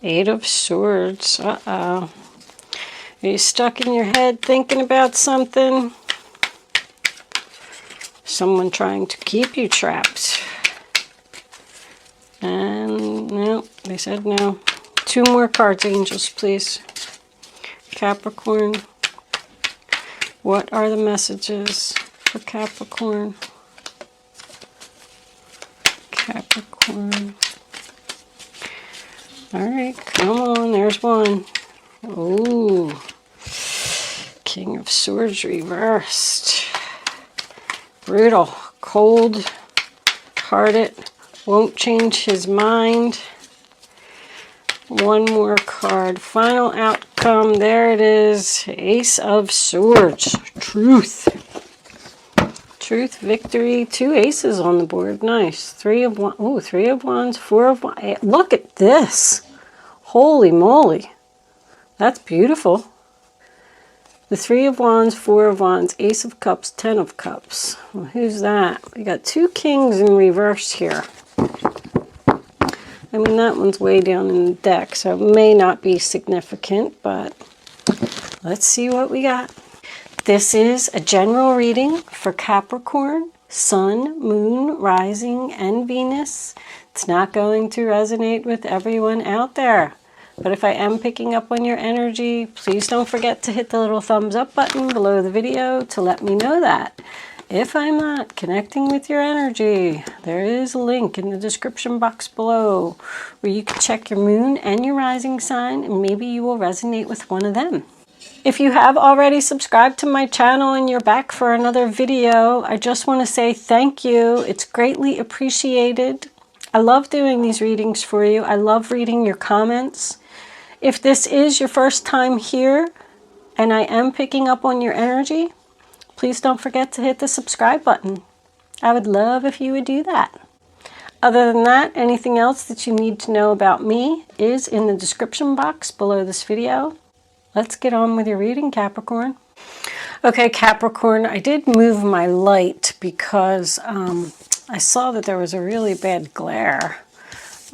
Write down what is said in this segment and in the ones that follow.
Eight of Swords. Uh-oh. Are you stuck in your head thinking about something? Someone trying to keep you trapped. And no, they said no. Two more cards, angels, please. Capricorn. What are the messages for Capricorn? Capricorn. All right, come on, there's one. Ooh. King of Swords reversed. Brutal, cold-hearted, won't change his mind. One more card. Final outcome. There it is. Ace of Swords. Truth. Truth, victory. Two aces on the board. Nice. Three of Wands. Oh, Three of Wands. Four of Wands. Look at this. Holy moly. That's beautiful. The Three of Wands, Four of Wands, Ace of Cups, Ten of Cups. Well, who's that? We got two kings in reverse here. I mean, that one's way down in the deck, so it may not be significant, but let's see what we got. This is a general reading for Capricorn, Sun, Moon, Rising, and Venus. It's not going to resonate with everyone out there. But if I am picking up on your energy, please don't forget to hit the little thumbs up button below the video to let me know that. If I'm not connecting with your energy, there is a link in the description box below where you can check your moon and your rising sign, and maybe you will resonate with one of them. If you have already subscribed to my channel and you're back for another video, I just want to say thank you. It's greatly appreciated. I love doing these readings for you. I love reading your comments. If this is your first time here and I am picking up on your energy, please don't forget to hit the subscribe button. I would love if you would do that. Other than that, anything else that you need to know about me is in the description box below this video. Let's get on with your reading, Capricorn. Okay, Capricorn, I did move my light because I saw that there was a really bad glare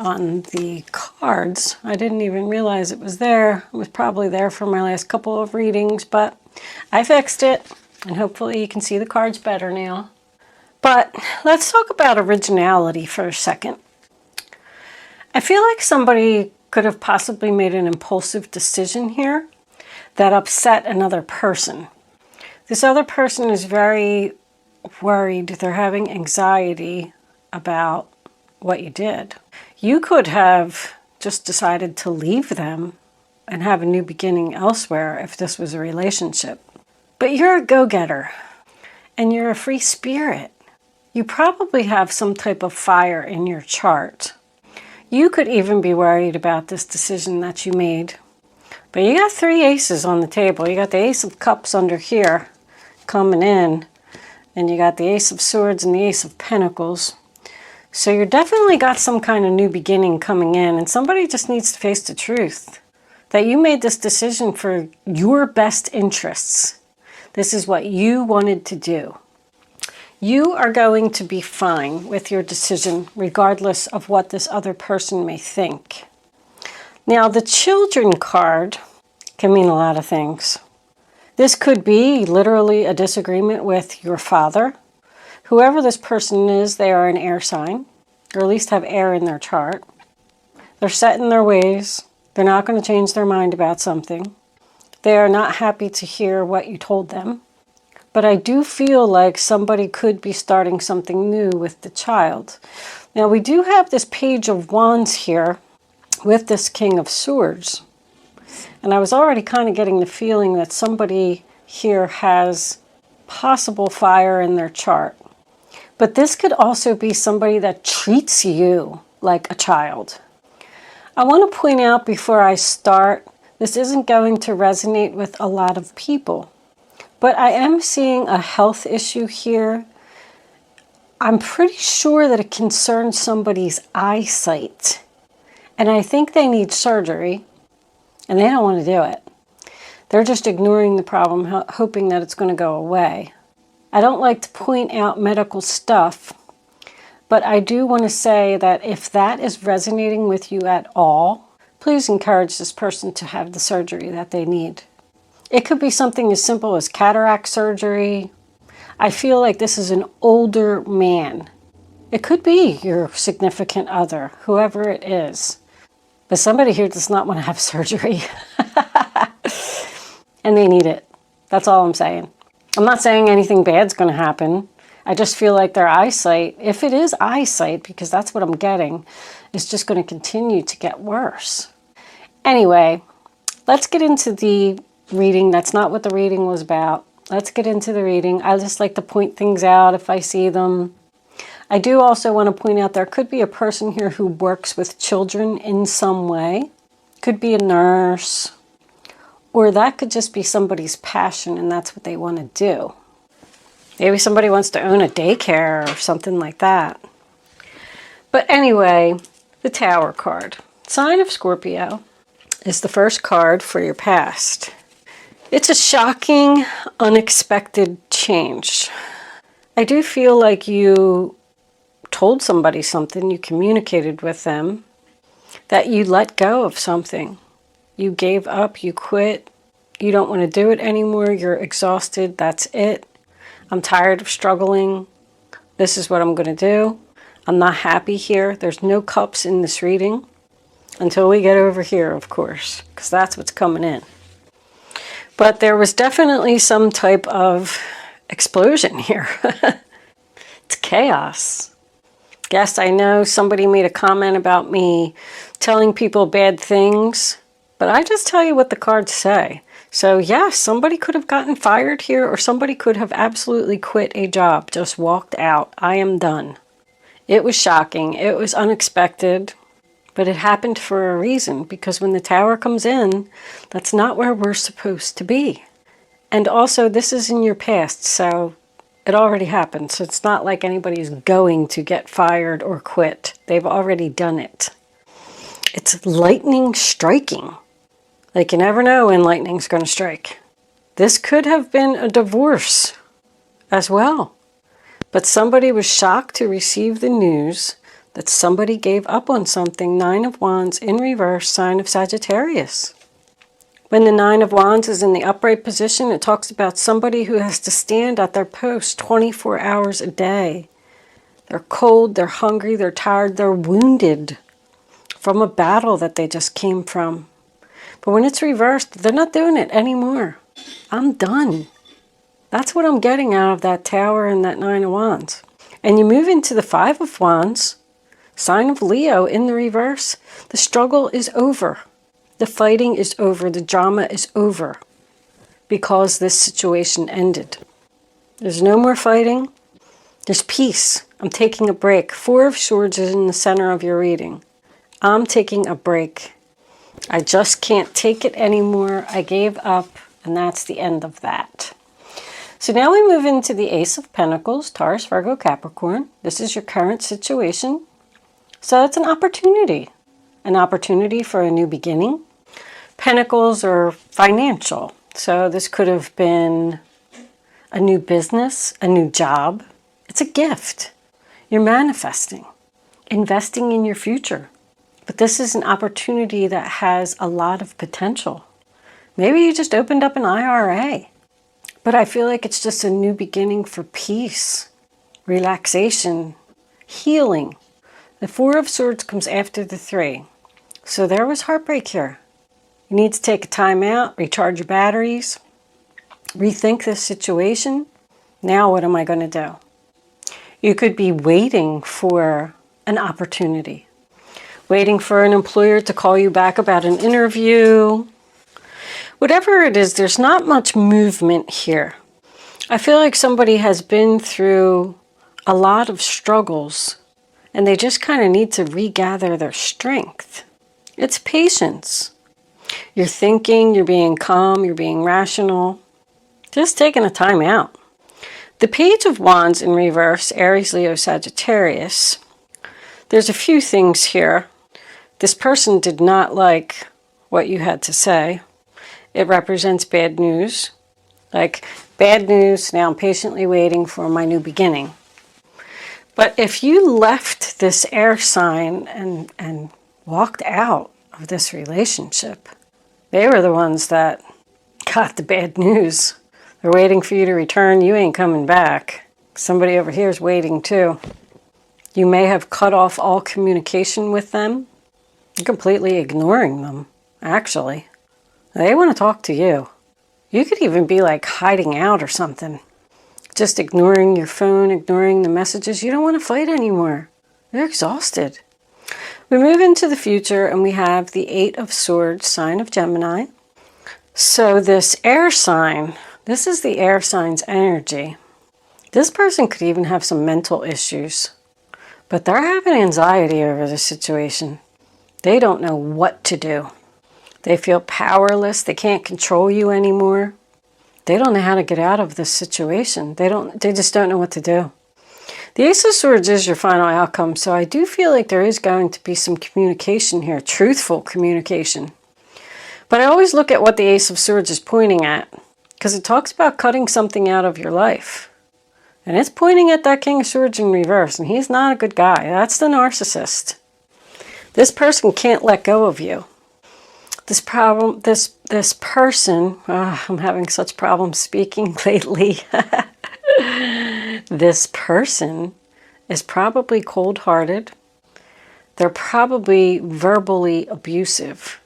on the cards. I didn't even realize it was there. It was probably there for my last couple of readings, but I fixed it, and hopefully you can see the cards better now. But let's talk about originality for a second. I feel like somebody could have possibly made an impulsive decision here that upset another person. This other person is very worried. They're having anxiety about what you did. You could have just decided to leave them and have a new beginning elsewhere if this was a relationship. But you're a go-getter and you're a free spirit. You probably have some type of fire in your chart. You could even be worried about this decision that you made. But you got three aces on the table. You got the Ace of Cups under here coming in, and you got the Ace of Swords and the Ace of Pentacles. So you're definitely got some kind of new beginning coming in, and somebody just needs to face the truth that you made this decision for your best interests. This is what you wanted to do. You are going to be fine with your decision regardless of what this other person may think. Now, the Children card can mean a lot of things. This could be literally a disagreement with your father. Whoever this person is, they are an air sign, or at least have air in their chart. They're set in their ways. They're not going to change their mind about something. They are not happy to hear what you told them. But I do feel like somebody could be starting something new with the child. Now, we do have this Page of Wands here with this King of Swords. And I was already kind of getting the feeling that somebody here has possible fire in their chart. But this could also be somebody that treats you like a child. I want to point out before I start, this isn't going to resonate with a lot of people. But I am seeing a health issue here. I'm pretty sure that it concerns somebody's eyesight. And I think they need surgery, and they don't want to do it. They're just ignoring the problem, hoping that it's going to go away. I don't like to point out medical stuff, but I do want to say that if that is resonating with you at all, please encourage this person to have the surgery that they need. It could be something as simple as cataract surgery. I feel like this is an older man. It could be your significant other, whoever it is. But somebody here does not want to have surgery. And they need it. That's all I'm saying. I'm not saying anything bad's going to happen. I just feel like their eyesight, if it is eyesight, because that's what I'm getting, is just going to continue to get worse. Anyway, let's get into the reading. That's not what the reading was about. Let's get into the reading. I just like to point things out if I see them. I do also want to point out there could be a person here who works with children in some way. Could be a nurse. Or that could just be somebody's passion and that's what they want to do. Maybe somebody wants to own a daycare or something like that. But anyway, the Tower card. Sign of Scorpio is the first card for your past. It's a shocking, unexpected change. I do feel like you told somebody something, you communicated with them, that you let go of something. You gave up, you quit, you don't want to do it anymore, you're exhausted, that's it. I'm tired of struggling. This is what I'm going to do. I'm not happy here. There's no cups in this reading until we get over here, of course, because that's what's coming in. But there was definitely some type of explosion here. It's chaos. Yes, I know somebody made a comment about me telling people bad things, but I just tell you what the cards say. So yes, somebody could have gotten fired here or somebody could have absolutely quit a job, just walked out. I am done. It was shocking. It was unexpected, but it happened for a reason because when the Tower comes in, that's not where we're supposed to be. And also this is in your past, so it already happened. So it's not like anybody's going to get fired or quit. They've already done it. It's lightning striking. Like you never know when lightning's going to strike. This could have been a divorce as well. But somebody was shocked to receive the news that somebody gave up on something. 9 of Wands in reverse, sign of Sagittarius. When the 9 of Wands is in the upright position, it talks about somebody who has to stand at their post 24 hours a day. They're cold, they're hungry, they're tired, they're wounded from a battle that they just came from. But when it's reversed, they're not doing it anymore. I'm done. That's what I'm getting out of that Tower and that 9 of Wands. And you move into the 5 of Wands, sign of Leo in the reverse. The struggle is over. The fighting is over. The drama is over because this situation ended. There's no more fighting. There's peace. I'm taking a break. 4 of Swords is in the center of your reading. I'm taking a break. I just can't take it anymore. I gave up, and that's the end of that. So now we move into the Ace of Pentacles, Taurus, Virgo, Capricorn. This is your current situation. So it's an opportunity for a new beginning. Pentacles are financial. So this could have been a new business, a new job. It's a gift. You're manifesting, investing in your future. But this is an opportunity that has a lot of potential. Maybe you just opened up an IRA. But I feel like it's just a new beginning for peace, relaxation, healing. The 4 of Swords comes after the 3. So there was heartbreak here. You need to take a time out, recharge your batteries, rethink this situation. Now what am I going to do? You could be waiting for an opportunity. Waiting for an employer to call you back about an interview. Whatever it is, there's not much movement here. I feel like somebody has been through a lot of struggles and they just kind of need to regather their strength. It's patience. You're thinking, you're being calm, you're being rational. Just taking a time out. The Page of Wands in reverse, Aries, Leo, Sagittarius. There's a few things here. This person did not like what you had to say. It represents bad news. Like, bad news, now I'm patiently waiting for my new beginning. But if you left this air sign and walked out of this relationship. They were the ones that got the bad news. They're waiting for you to return. You ain't coming back. Somebody over here is waiting too. You may have cut off all communication with them. You're completely ignoring them, actually. They want to talk to you. You could even be like hiding out or something. Just ignoring your phone, ignoring the messages. You don't want to fight anymore. You're exhausted. We move into the future and we have the 8 of Swords, sign of Gemini. So this air sign, this is the air sign's energy. This person could even have some mental issues, but they're having anxiety over the situation. They don't know what to do. They feel powerless. They can't control you anymore. They don't know how to get out of this situation. They just don't know what to do. The Ace of Swords is your final outcome, so I do feel like there is going to be some communication here, truthful communication. But I always look at what the Ace of Swords is pointing at, because it talks about cutting something out of your life. And it's pointing at that King of Swords in reverse, and he's not a good guy. That's the narcissist. This person can't let go of you. This person, I'm having such problems speaking lately. This person is probably cold-hearted. They're probably verbally abusive.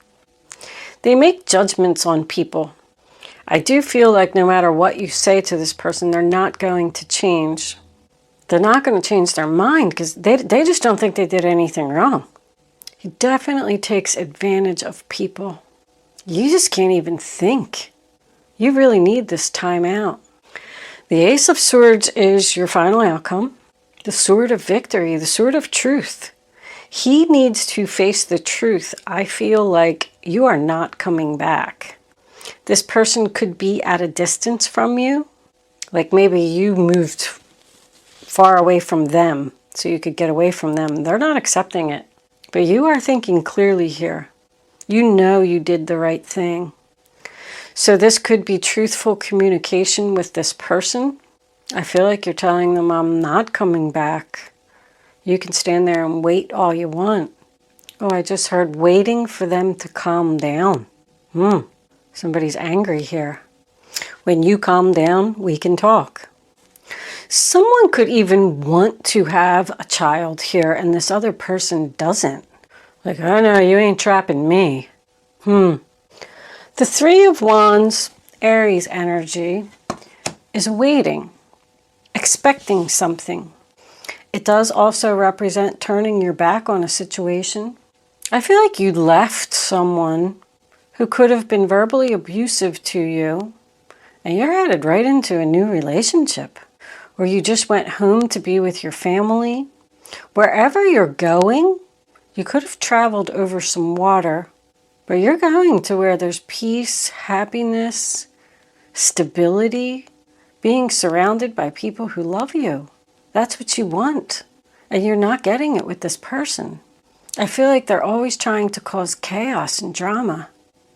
They make judgments on people. I do feel like no matter what you say to this person, they're not going to change. They're not going to change their mind because they just don't think they did anything wrong. He definitely takes advantage of people. You just can't even think. You really need this time out. The Ace of Swords is your final outcome. The Sword of Victory, the Sword of Truth. He needs to face the truth. I feel like you are not coming back. This person could be at a distance from you. Like maybe you moved far away from them so you could get away from them. They're not accepting it. But you are thinking clearly here. You know you did the right thing. So this could be truthful communication with this person. I feel like you're telling them, I'm not coming back. You can stand there and wait all you want. Oh, I just heard waiting for them to calm down. Somebody's angry here. When you calm down, we can talk. Someone could even want to have a child here and this other person doesn't. Like, oh no, you ain't trapping me. The 3 of Wands, Aries energy, is waiting, expecting something. It does also represent turning your back on a situation. I feel like you left someone who could have been verbally abusive to you, and you're headed right into a new relationship, or you just went home to be with your family. Wherever you're going, you could have traveled over some water, but you're going to where there's peace, happiness, stability, being surrounded by people who love you. That's what you want, and you're not getting it with this person. I feel like they're always trying to cause chaos and drama.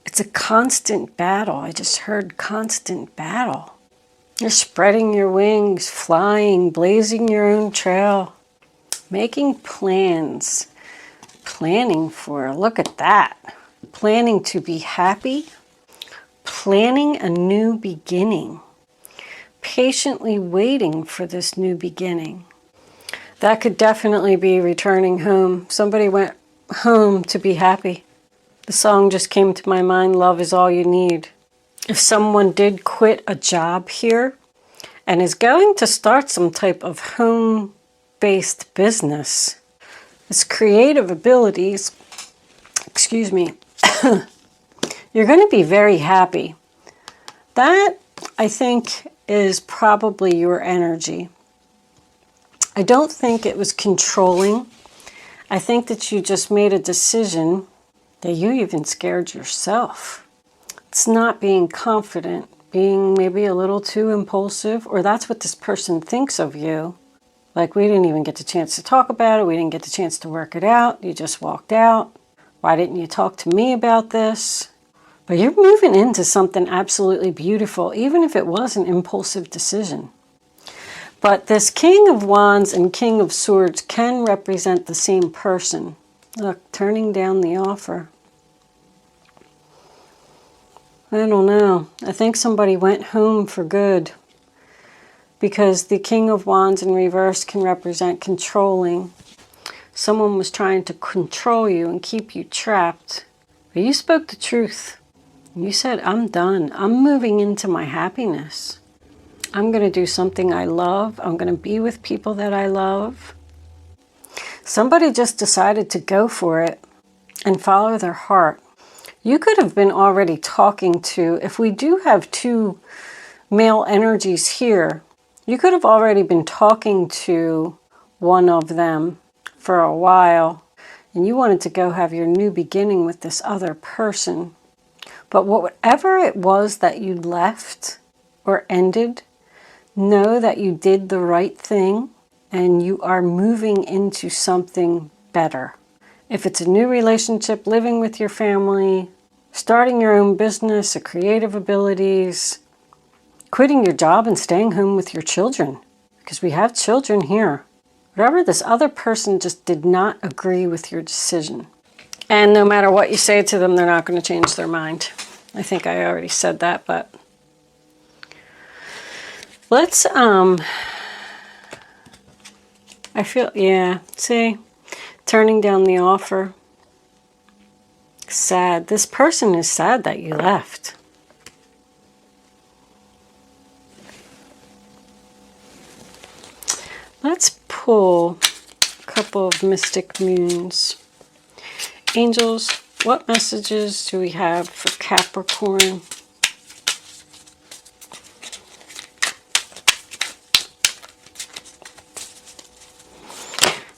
It's a constant battle. I just heard constant battle. You're spreading your wings, flying, blazing your own trail, making plans, planning for, look at that, planning to be happy, planning a new beginning, patiently waiting for this new beginning. That could definitely be returning home. Somebody went home to be happy. The song just came to my mind, Love is All You Need. If someone did quit a job here and is going to start some type of home-based business, its creative abilities, excuse me, you're going to be very happy. That, I think, is probably your energy. I don't think it was controlling. I think that you just made a decision that you even scared yourself. It's not being confident, being maybe a little too impulsive, or that's what this person thinks of you. Like, we didn't even get the chance to talk about it. We didn't get the chance to work it out. You just walked out. Why didn't you talk to me about this? But you're moving into something absolutely beautiful, even if it was an impulsive decision. But this King of Wands and King of Swords can represent the same person. Look, turning down the offer. I don't know. I think somebody went home for good. Because the King of Wands in reverse can represent controlling. Someone was trying to control you and keep you trapped. But you spoke the truth. You said, I'm done. I'm moving into my happiness. I'm going to do something I love. I'm going to be with people that I love. Somebody just decided to go for it and follow their heart. You could have been already talking to, if we do have two male energies here, you could have already been talking to one of them for a while, and you wanted to go have your new beginning with this other person. But whatever it was that you left or ended, know that you did the right thing and you are moving into something better. If it's a new relationship, living with your family, starting your own business, or creative abilities, quitting your job and staying home with your children, because we have children here. Whatever, this other person just did not agree with your decision. And no matter what you say to them, they're not going to change their mind. I think I already said that, but let's, I feel, yeah, see, turning down the offer. Sad. This person is sad that you left. Let's pull a couple of mystic moons. Angels, what messages do we have for Capricorn?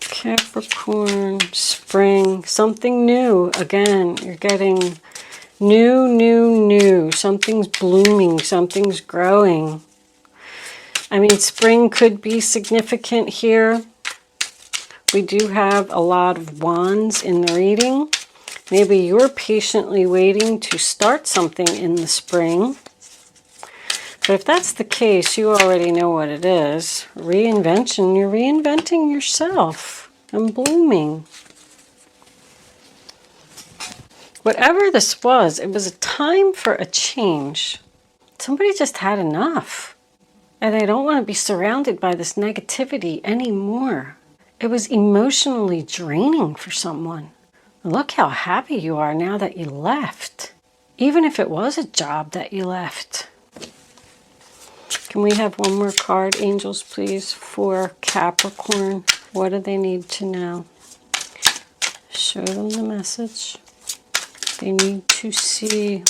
Capricorn, spring, something new. Again, you're getting new. Something's blooming, something's growing. I mean, spring could be significant here. We do have a lot of wands in the reading. Maybe you're patiently waiting to start something in the spring. But if that's the case, you already know what it is. Reinvention. You're reinventing yourself and blooming. Whatever this was, it was a time for a change. Somebody just had enough. And they don't want to be surrounded by this negativity anymore. It was emotionally draining for someone. Look how happy you are now that you left. Even if it was a job that you left. Can we have one more card, angels, please, for Capricorn? What do they need to know? Show them the message. They need to see.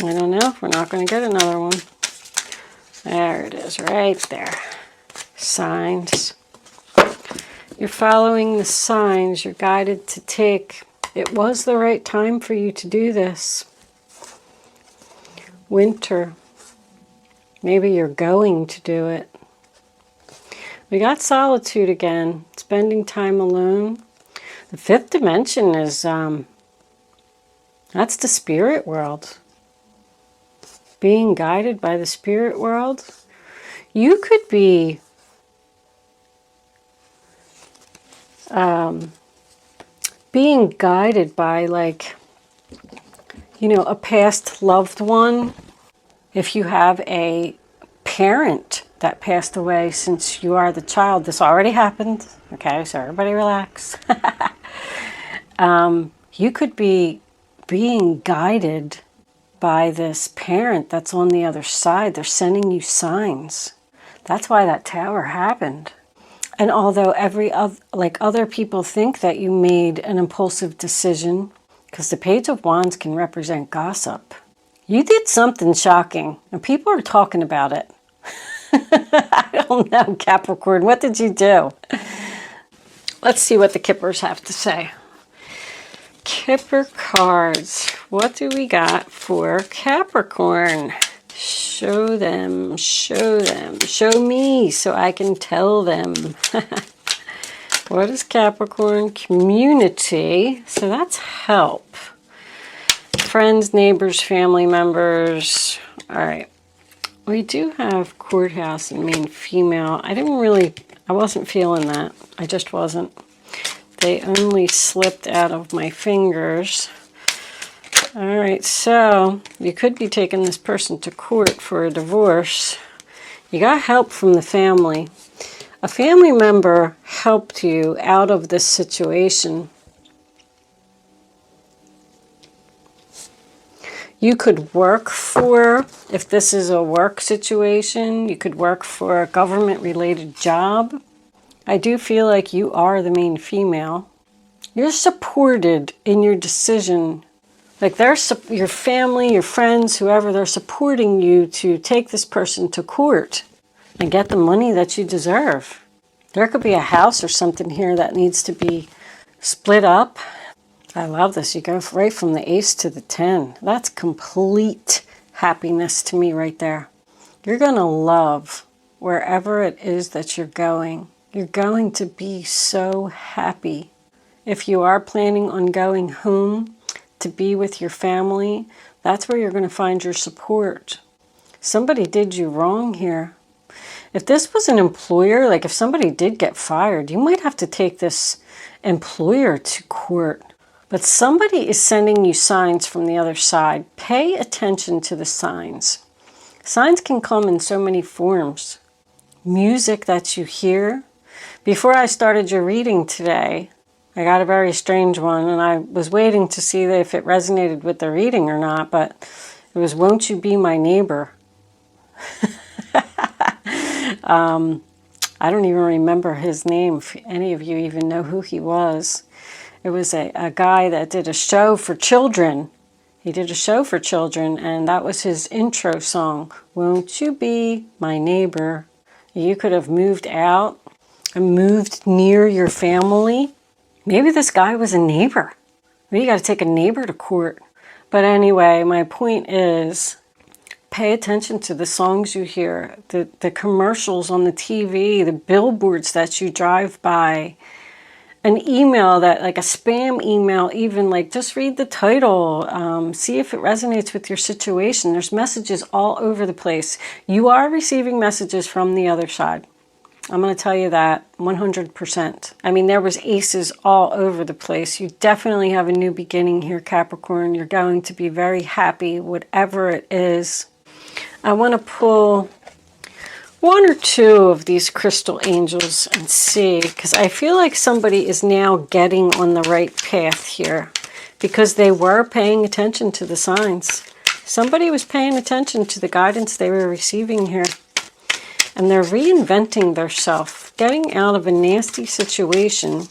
I don't know. We're not going to get another one. There it is, right there. Signs. You're following the signs. You're guided to take. It was the right time for you to do this. Winter. Maybe you're going to do it. We got solitude again. Spending time alone. The fifth dimension is, that's the spirit world. Being guided by the spirit world. You could be being guided by, like, you know, a past loved one. If you have a parent that passed away since you are the child, this already happened. Okay, so everybody relax. You could be being guided by this parent that's on the other side. They're sending you signs. That's why that tower happened. And although other people think that you made an impulsive decision, because the Page of Wands can represent gossip, you did something shocking, and people are talking about it. I don't know, Capricorn, what did you do? Let's see what the Kippers have to say. Kipper cards. What do we got for Capricorn? Show them, show them, show me so I can tell them. What is Capricorn? Community. So that's help. Friends, neighbors, family members. All right. We do have courthouse and main female. I wasn't feeling that. I just wasn't. They only slipped out of my fingers. All right, so you could be taking this person to court for a divorce. You got help from the family. A family member helped you out of this situation. You could work for, if this is a work situation, you could work for a government-related job. I do feel like you are the main female. You're supported in your decision. Like your family, your friends, whoever, they're supporting you to take this person to court and get the money that you deserve. There could be a house or something here that needs to be split up. I love this. You go right from the ace to the 10. That's complete happiness to me right there. You're going to love wherever it is that you're going. You're going to be so happy. If you are planning on going home to be with your family, that's where you're going to find your support. Somebody did you wrong here. If this was an employer, like if somebody did get fired, you might have to take this employer to court. But somebody is sending you signs from the other side. Pay attention to the signs. Signs can come in so many forms. Music that you hear. Before I started your reading today, I got a very strange one, and I was waiting to see if it resonated with the reading or not, but it was, "Won't you be my neighbor?" I don't even remember his name, if any of you even know who he was. It was a guy that did a show for children. He did a show for children, and that was his intro song, "Won't you be my neighbor?" You could have moved out and moved near your family. Maybe this guy was a neighbor. Maybe you got to take a neighbor to court. But anyway, my point is, pay attention to the songs you hear, the commercials on the TV, the billboards that you drive by, an email that, like a spam email even, like just read the title, see if it resonates with your situation. There's messages all over the place. You are receiving messages from the other side. I'm going to tell you that 100%. I mean, there was aces all over the place. You definitely have a new beginning here, Capricorn. You're going to be very happy, whatever it is. I want to pull one or two of these crystal angels and see, because I feel like somebody is now getting on the right path here, because they were paying attention to the signs. Somebody was paying attention to the guidance they were receiving here. And they're reinventing themselves, getting out of a nasty situation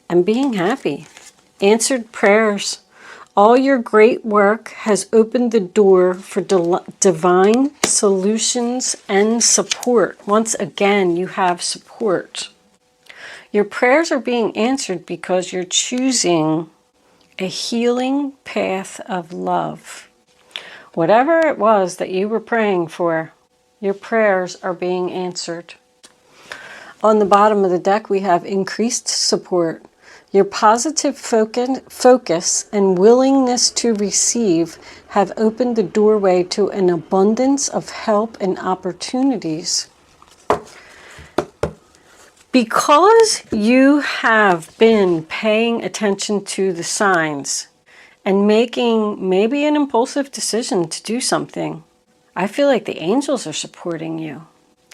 and being happy. Answered prayers. All your great work has opened the door for divine solutions and support. Once again, you have support. Your prayers are being answered because you're choosing a healing path of love. Whatever it was that you were praying for, your prayers are being answered. On the bottom of the deck, we have increased support. Your positive focus and willingness to receive have opened the doorway to an abundance of help and opportunities. Because you have been paying attention to the signs and making maybe an impulsive decision to do something, I feel like the angels are supporting you.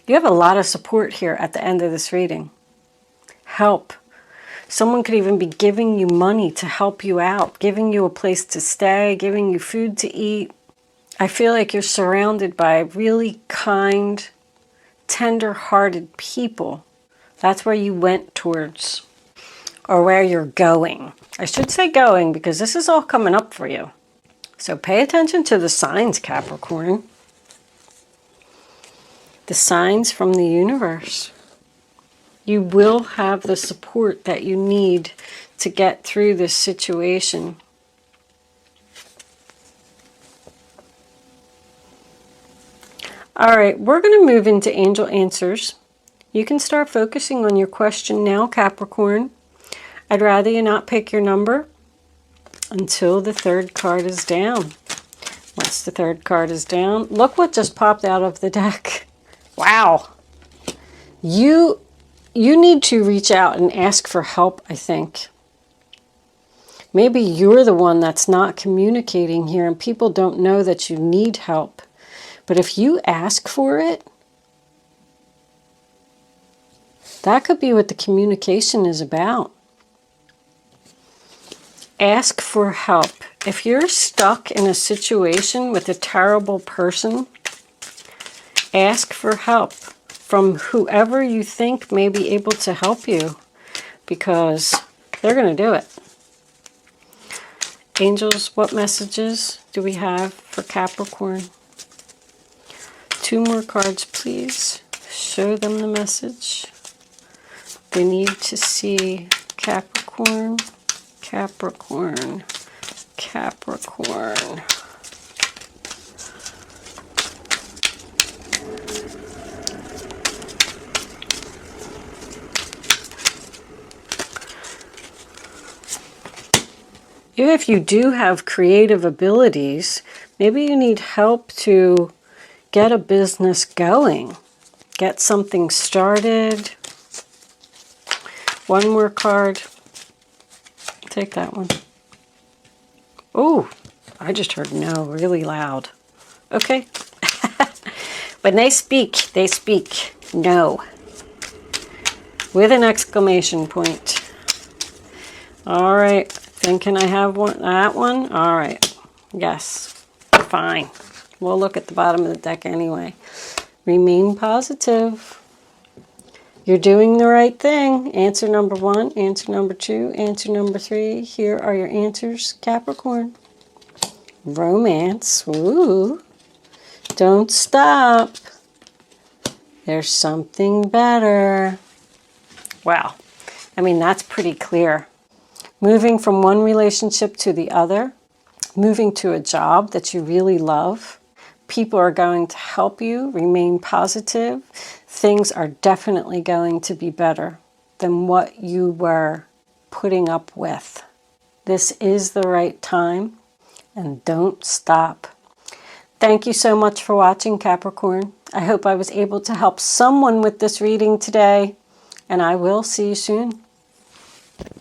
You have a lot of support here at the end of this reading. Help. Someone could even be giving you money to help you out, giving you a place to stay, giving you food to eat. I feel like you're surrounded by really kind, tender-hearted people. That's where you went towards, or where you're going. I should say going, because this is all coming up for you. So pay attention to the signs, Capricorn. The signs from the universe. You will have the support that you need to get through this situation. All right, we're going to move into angel answers. You can start focusing on your question now, Capricorn. I'd rather you not pick your number until the third card is down. Once the third card is down, look what just popped out of the deck. Wow. You you need to reach out and ask for help, I think. Maybe you're the one that's not communicating here and people don't know that you need help. But if you ask for it, that could be what the communication is about. Ask for help. If you're stuck in a situation with a terrible person, ask for help from whoever you think may be able to help you, because they're going to do it. Angels, what messages do we have for Capricorn? 2 more cards, please. Show them the message. They need to see Capricorn, Capricorn, Capricorn. If you do have creative abilities, maybe you need help to get a business going, get something started. 1 more card. Take that one. Oh, I just heard no really loud. Okay. When they speak no. With an exclamation point. All right. Then can I have one? That one? All right. Yes. Fine. We'll look at the bottom of the deck anyway. Remain positive. You're doing the right thing. Answer number 1, answer number 2, answer number 3. Here are your answers, Capricorn. Romance. Ooh. Don't stop. There's something better. Wow. I mean, that's pretty clear. Moving from one relationship to the other. Moving to a job that you really love. People are going to help you. Remain positive. Things are definitely going to be better than what you were putting up with. This is the right time, and don't stop. Thank you so much for watching, Capricorn. I hope I was able to help someone with this reading today, and I will see you soon.